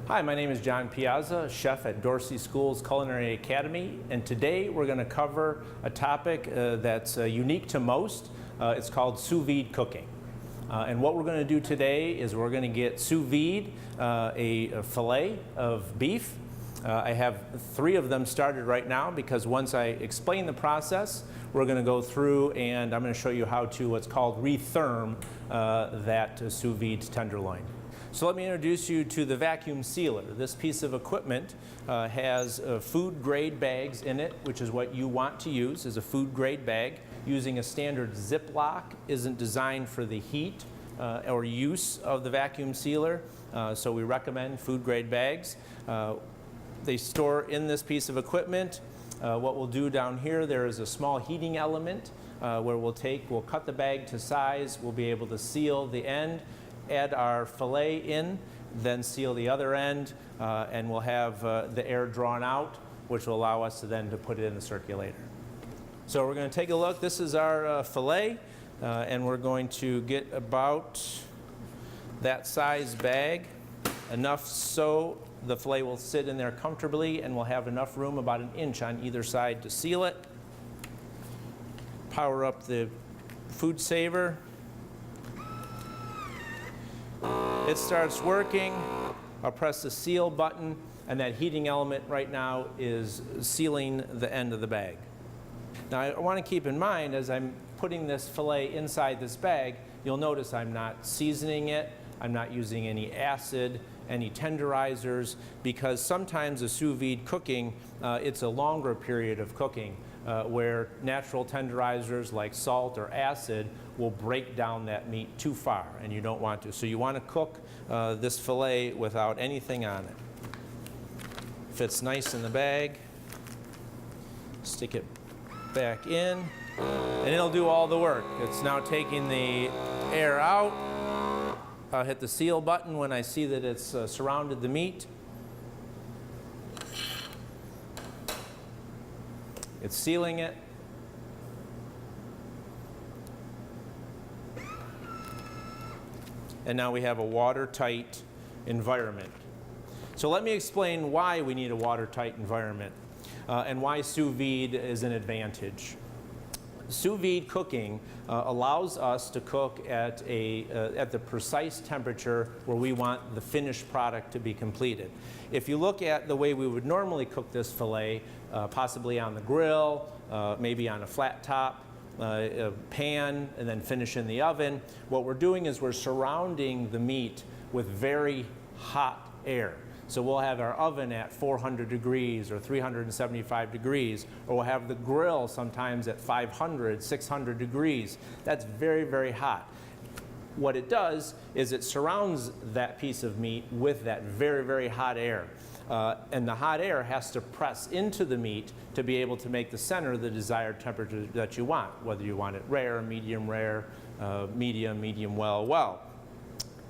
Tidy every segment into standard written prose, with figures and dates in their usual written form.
Hi, my name is John Piazza, chef at Dorsey School's Culinary Academy, and today we're going to cover a topic that's unique to most. It's called sous vide cooking. And what we're going to do today is we're going to get sous vide a fillet of beef. I have 3 of them started right now because once I explain the process, we're going to go through and I'm going to show you how to what's called retherm that sous vide tenderloin. So let me introduce you to the vacuum sealer. This piece of equipment has food grade bags in it, which is what you want to use, is a food grade bag. Using a standard Ziploc isn't designed for the heat or use of the vacuum sealer, so we recommend food grade bags. They store in this piece of equipment. What we'll do down here, there is a small heating element where we'll cut the bag to size, we'll be able to seal the end, add our fillet in, then seal the other end, and we'll have the air drawn out, which will allow us to then put it in the circulator. So we're going to take a look. This is our fillet, and we're going to get about that size bag, enough so the fillet will sit in there comfortably and we'll have enough room, about 1 inch on either side, to seal it. Power up the food saver. It starts working. I'll press the seal button, and that heating element right now is sealing the end of the bag. Now I want to keep in mind, as I'm putting this fillet inside this bag, you'll notice I'm not seasoning it, I'm not using any acid, any tenderizers, because sometimes the sous vide cooking, it's a longer period of cooking where natural tenderizers like salt or acid will break down that meat too far, and you don't want to. So you want to cook this fillet without anything on it. Fits nice in the bag. Stick it back in, and it'll do all the work. It's now taking the air out. I'll hit the seal button when I see that it's surrounded the meat. It's sealing it. And now we have a watertight environment. So let me explain why we need a watertight environment and why sous vide is an advantage. Sous vide cooking allows us to cook at the precise temperature where we want the finished product to be completed. If you look at the way we would normally cook this fillet, possibly on the grill, maybe on a flat top pan, and then finish in the oven, what we're doing is we're surrounding the meat with very hot air. So we'll have our oven at 400 degrees or 375 degrees, or we'll have the grill sometimes at 500, 600 degrees. That's very, very hot. What it does is it surrounds that piece of meat with that very, very hot air. And the hot air has to press into the meat to be able to make the center the desired temperature that you want, whether you want it rare, medium, medium well.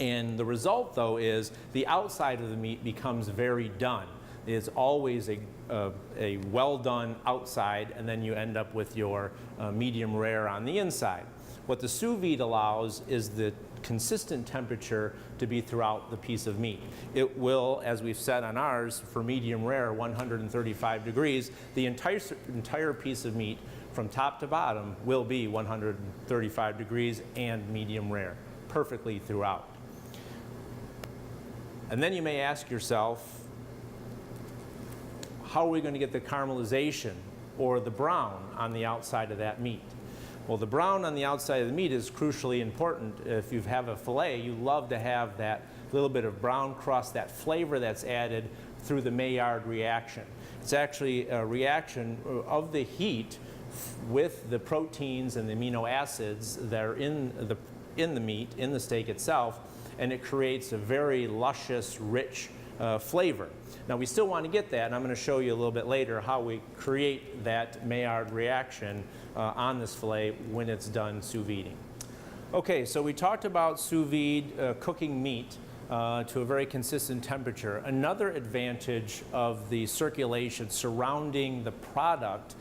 And the result, though, is the outside of the meat becomes very done. It's always a well done outside, and then you end up with your medium rare on the inside. What the sous vide allows is the consistent temperature to be throughout the piece of meat. It will, as we've said on ours, for medium rare, 135 degrees. The entire piece of meat from top to bottom will be 135 degrees and medium rare, perfectly throughout. And then you may ask yourself, how are we going to get the caramelization or the brown on the outside of that meat? Well, the brown on the outside of the meat is crucially important. If you have a fillet, you love to have that little bit of brown crust, that flavor that's added through the Maillard reaction. It's actually a reaction of the heat with the proteins and the amino acids that are in the meat, in the steak itself, and it creates a very luscious, rich flavor. Now we still want to get that, and I'm going to show you a little bit later how we create that Maillard reaction on this fillet when it's done sous viding. Okay, so we talked about sous vide cooking meat to a very consistent temperature. Another advantage of the circulation surrounding the product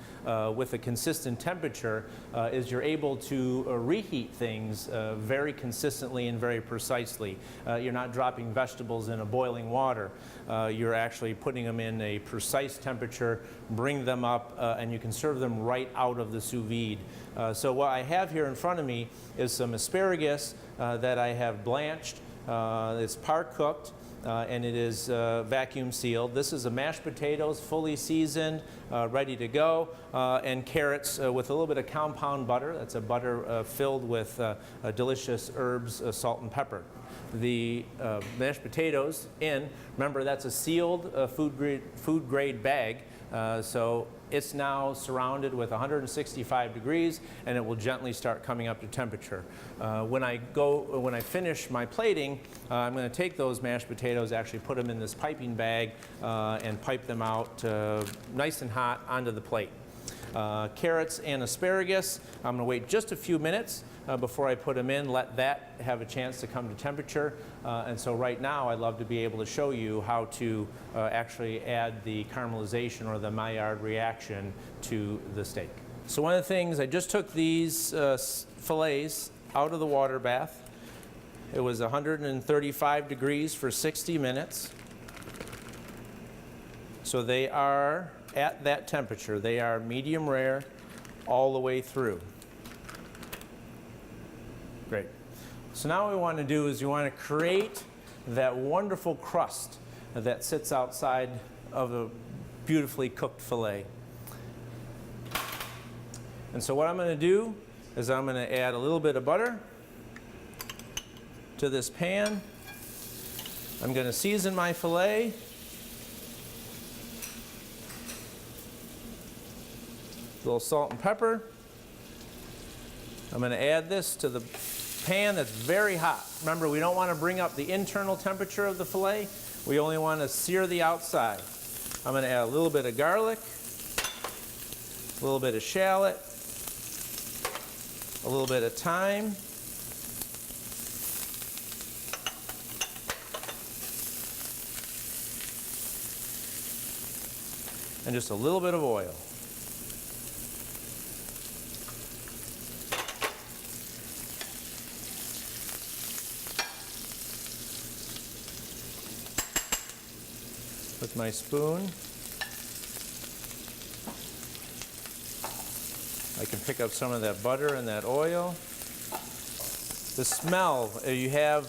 with a consistent temperature is you're able to reheat things very consistently and very precisely. You're not dropping vegetables in a boiling water. You're actually putting them in a precise temperature, bring them up, and you can serve them right out of the sous vide. So what I have here in front of me is some asparagus that I have blanched. It's par cooked. And it is vacuum sealed. This is a mashed potatoes, fully seasoned, ready to go, and carrots with a little bit of compound butter. That's a butter filled with delicious herbs, salt and pepper. The mashed potatoes remember that's a sealed food grade bag, so it's now surrounded with 165 degrees, and it will gently start coming up to temperature. When I finish my plating, I'm going to take those mashed potatoes, actually put them in this piping bag, and pipe them out nice and hot onto the plate. Carrots and asparagus, I'm going to wait just a few minutes before I put them in, let that have a chance to come to temperature. And so right now I'd love to be able to show you how to actually add the caramelization or the Maillard reaction to the steak. So one of the things, I just took these fillets out of the water bath. It was 135 degrees for 60 minutes. So they are at that temperature. They are medium rare all the way through. Great. So now what we want to do is we want to create that wonderful crust that sits outside of a beautifully cooked fillet. And so what I'm going to do is I'm going to add a little bit of butter to this pan. I'm going to season my fillet. A little salt and pepper. I'm going to add this to the pan that's very hot. Remember, we don't want to bring up the internal temperature of the fillet. We only want to sear the outside. I'm going to add a little bit of garlic, a little bit of shallot, a little bit of thyme, and just a little bit of oil. With my spoon, I can pick up some of that butter and that oil. The smell you have,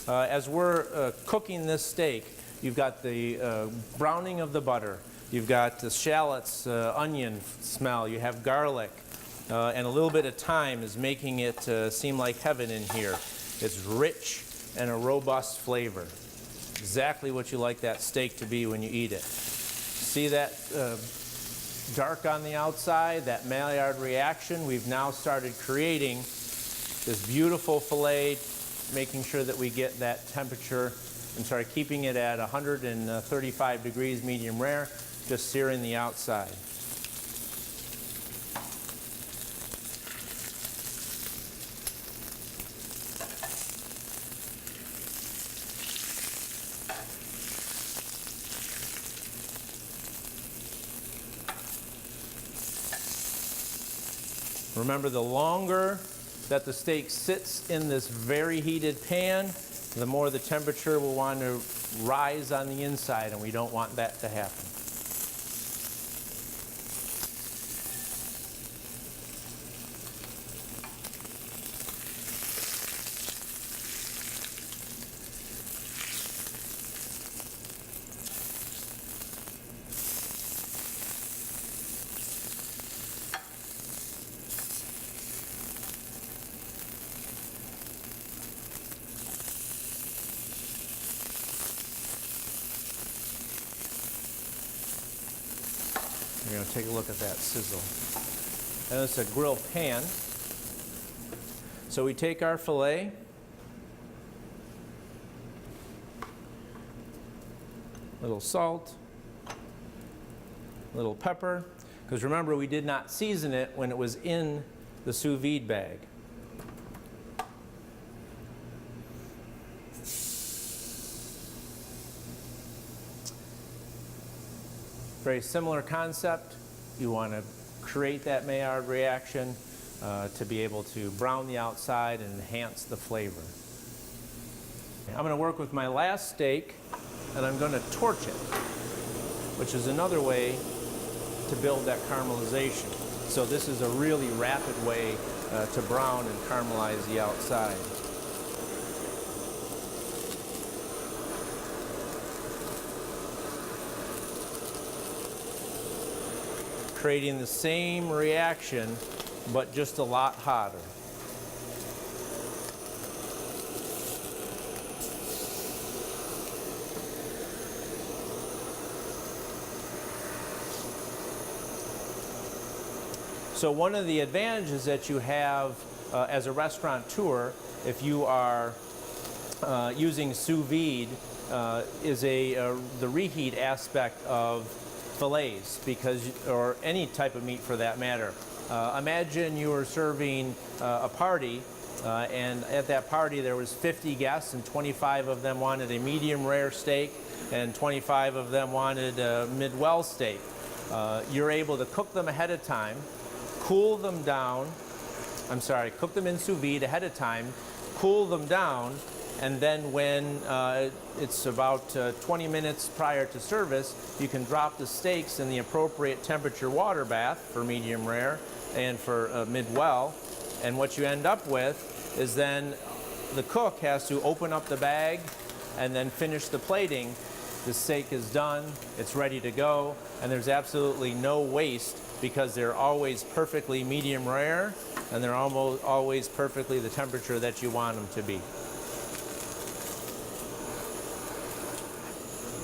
as we're cooking this steak, you've got the browning of the butter, you've got the shallots, onion smell, you have garlic, and a little bit of thyme is making it seem like heaven in here. It's rich and a robust flavor. Exactly what you like that steak to be when you eat it. See that dark on the outside, that Maillard reaction? We've now started creating this beautiful fillet, making sure that we get that temperature, keeping it at 135 degrees medium rare, just searing the outside. Remember, the longer that the steak sits in this very heated pan, the more the temperature will want to rise on the inside, and we don't want that to happen. We're going to take a look at that sizzle. And it's a grill pan. So we take our fillet, little salt, little pepper, because remember, we did not season it when it was in the sous vide bag. Very similar concept. You want to create that Maillard reaction to be able to brown the outside and enhance the flavor. I'm going to work with my last steak, and I'm going to torch it, which is another way to build that caramelization. So this is a really rapid way to brown and caramelize the outside. Creating the same reaction, but just a lot hotter. So one of the advantages that you have as a restaurateur, if you are using sous vide, is the reheat aspect of fillets, or any type of meat for that matter. Imagine you were serving a party, and at that party there was 50 guests, and 25 of them wanted a medium rare steak, and 25 of them wanted a mid-well steak. You're able to cook them ahead of time, cool them down, cook them in sous vide ahead of time, cool them down, and then when it's about 20 minutes prior to service, you can drop the steaks in the appropriate temperature water bath for medium rare and for mid-well. And what you end up with is then the cook has to open up the bag and then finish the plating. The steak is done, it's ready to go, and there's absolutely no waste because they're always perfectly medium rare and they're always perfectly the temperature that you want them to be.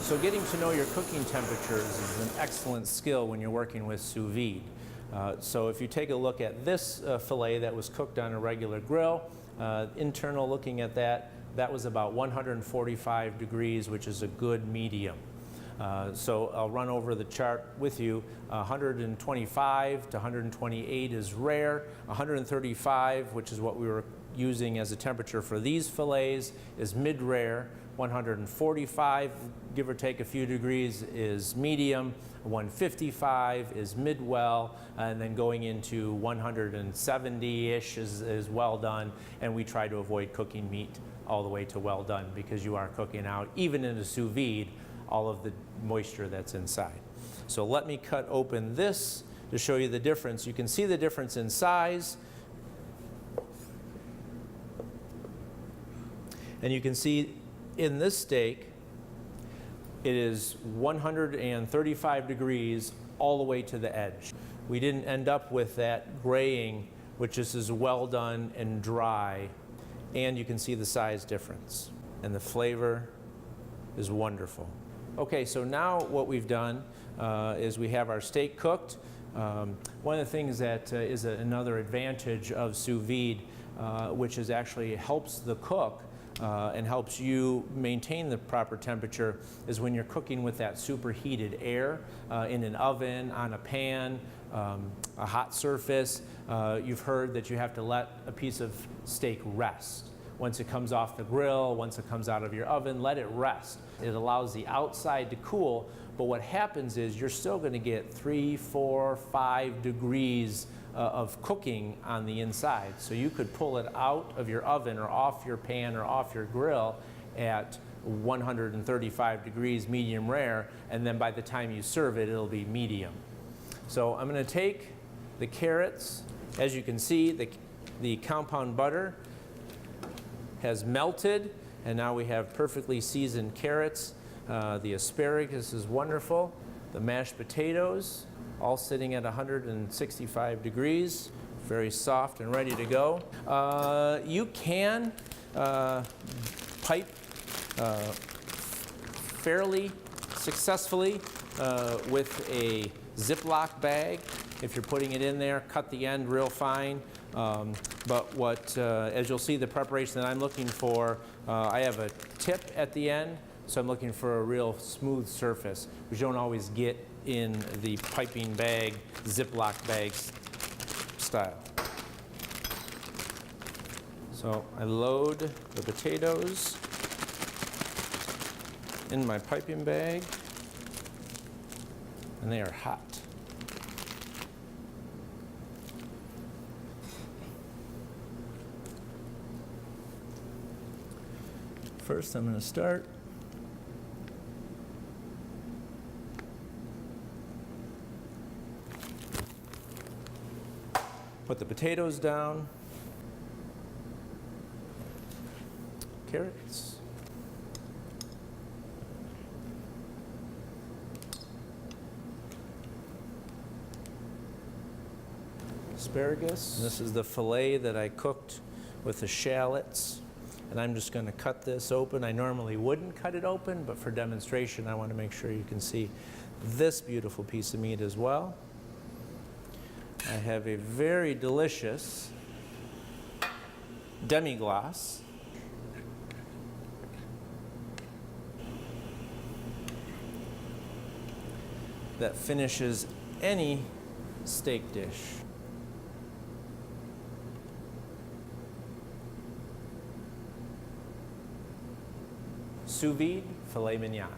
So getting to know your cooking temperatures is an excellent skill when you're working with sous vide. So if you take a look at this fillet that was cooked on a regular grill, internal looking at that, that was about 145 degrees, which is a good medium. So I'll run over the chart with you. 125 to 128 is rare. 135, which is what we were using as a temperature for these fillets, is mid-rare. 145, give or take a few degrees, is medium. 155 is mid-well, and then going into 170-ish is well done. And we try to avoid cooking meat all the way to well done because you are cooking out, even in a sous vide, all of the moisture that's inside. So let me cut open this to show you the difference. You can see the difference in size. And you can see in this steak, it is 135 degrees all the way to the edge. We didn't end up with that graying, which is well done and dry. And you can see the size difference. And the flavor is wonderful. Okay, so now what we've done is we have our steak cooked. One of the things that is another advantage of sous vide, which is actually helps the cook and helps you maintain the proper temperature, is when you're cooking with that superheated air in an oven, on a pan, a hot surface. You've heard that you have to let a piece of steak rest. Once it comes off the grill, once it comes out of your oven, let it rest. It allows the outside to cool, but what happens is you're still going to get 3, 4, 5 degrees of cooking on the inside. So you could pull it out of your oven or off your pan or off your grill at 135 degrees medium rare, and then by the time you serve it, it'll be medium. So I'm going to take the carrots. As you can see, the compound butter has melted, and now we have perfectly seasoned carrots. The asparagus is wonderful. The mashed potatoes, all sitting at 165 degrees, very soft and ready to go. You can pipe fairly successfully with a Ziploc bag. If you're putting it in there, cut the end real fine. But as you'll see, the preparation that I'm looking for, I have a tip at the end, so I'm looking for a real smooth surface, which you don't always get in the piping bag, Ziploc bag style. So I load the potatoes in my piping bag. and they are hot. First, I'm going to start put the potatoes down, carrots, asparagus. And this is the filet that I cooked with the shallots, and I'm just going to cut this open. I normally wouldn't cut it open, but for demonstration I want to make sure you can see this beautiful piece of meat as well. I have a very delicious demi-glace. That finishes any steak dish. Sous vide filet mignon.